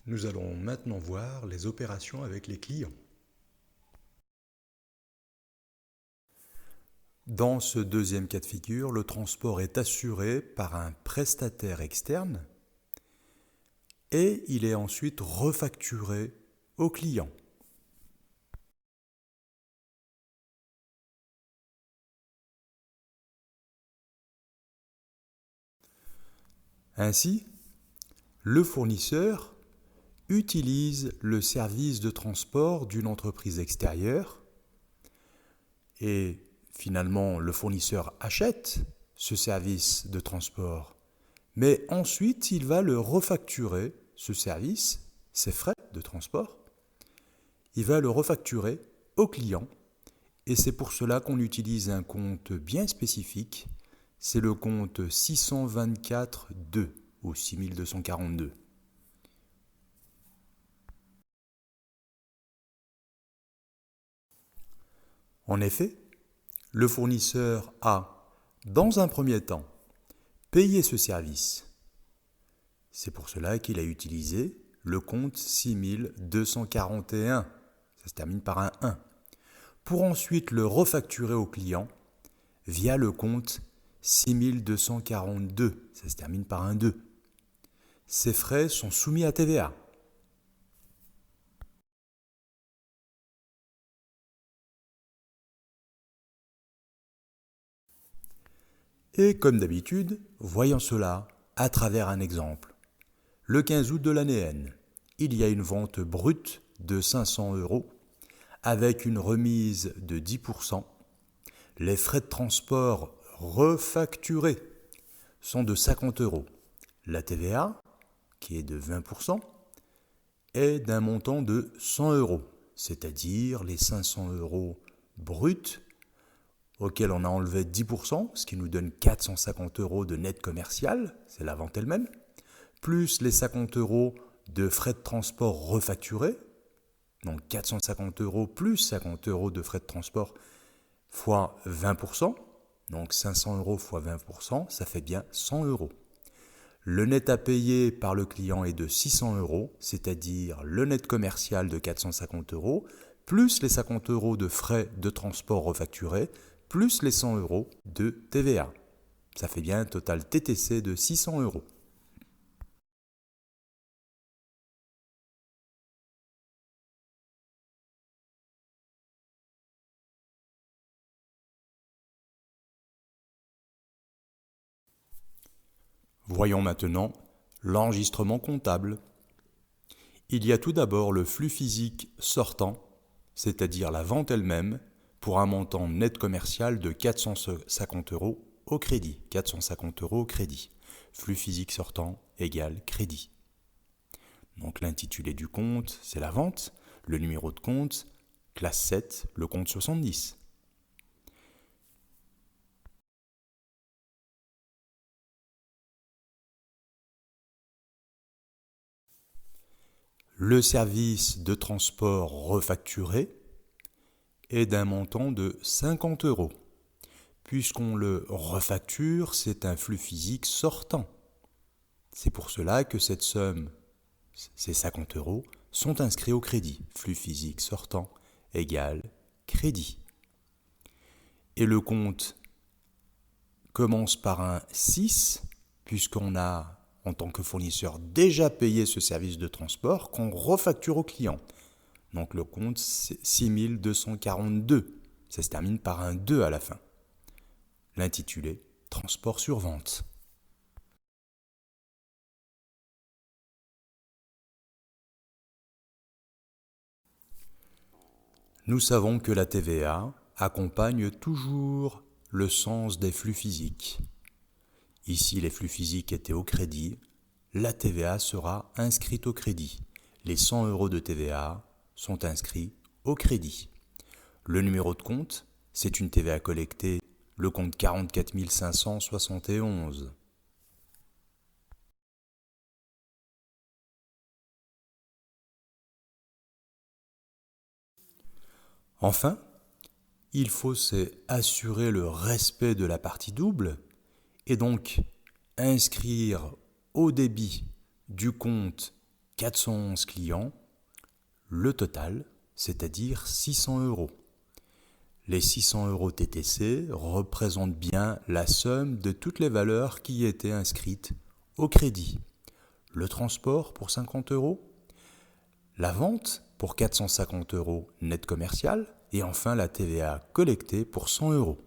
Nous allons maintenant voir les opérations avec les clients. Dans ce deuxième cas de figure, le transport est assuré par un prestataire externe et il est ensuite refacturé au client. Ainsi, le fournisseur utilise le service de transport d'une entreprise extérieure et finalement le fournisseur achète ce service de transport, mais ensuite il va le refacturer, ce service, ces frais de transport, il va le refacturer au client et c'est pour cela qu'on utilise un compte bien spécifique, c'est le compte 624-2 ou 6242. En effet, le fournisseur a, dans un premier temps, payé ce service. C'est pour cela qu'il a utilisé le compte 6241, ça se termine par un 1, pour ensuite le refacturer au client via le compte 6242, ça se termine par un 2. Ces frais sont soumis à TVA. Et comme d'habitude, voyons cela à travers un exemple. Le 15 août de l'année N, il y a une vente brute de 500 euros avec une remise de 10%. Les frais de transport refacturés sont de 50 euros. La TVA, qui est de 20%, est d'un montant de 100 euros, c'est-à-dire les 500 euros bruts auquel on a enlevé 10%, ce qui nous donne 450 euros de net commercial, c'est la vente elle-même, plus les 50 euros de frais de transport refacturés, donc 450 euros plus 50 euros de frais de transport fois 20%, donc 500 euros fois 20%, ça fait bien 100 euros. Le net à payer par le client est de 600 euros, c'est-à-dire le net commercial de 450 euros, plus les 50 euros de frais de transport refacturés, plus les 100 euros de TVA. Ça fait bien un total TTC de 600 euros. Voyons maintenant l'enregistrement comptable. Il y a tout d'abord le flux physique sortant, c'est-à-dire la vente elle-même, pour un montant net commercial de 450 euros au crédit. 450 euros au crédit. Flux physique sortant égale crédit. Donc l'intitulé du compte, c'est la vente. Le numéro de compte, classe 7, le compte 70. Le service de transport refacturé est d'un montant de 50 euros. Puisqu'on le refacture, c'est un flux physique sortant. C'est pour cela que cette somme, ces 50 euros, sont inscrits au crédit. Flux physique sortant égale crédit. Et le compte commence par un 6, puisqu'on a, en tant que fournisseur, déjà payé ce service de transport qu'on refacture au client. Donc le compte 6242. Ça se termine par un 2 à la fin. L'intitulé Transport sur vente. Nous savons que la TVA accompagne toujours le sens des flux physiques. Ici, les flux physiques étaient au crédit. La TVA sera inscrite au crédit. Les 100 euros de TVA sont inscrits au crédit. Le numéro de compte, c'est une TVA collectée, le compte 44 571. Enfin, il faut assurer le respect de la partie double et donc inscrire au débit du compte 411 clients, le total, c'est-à-dire 600 euros. Les 600 euros TTC représentent bien la somme de toutes les valeurs qui étaient inscrites au crédit. Le transport pour 50 euros, la vente pour 450 euros net commercial et enfin la TVA collectée pour 100 euros.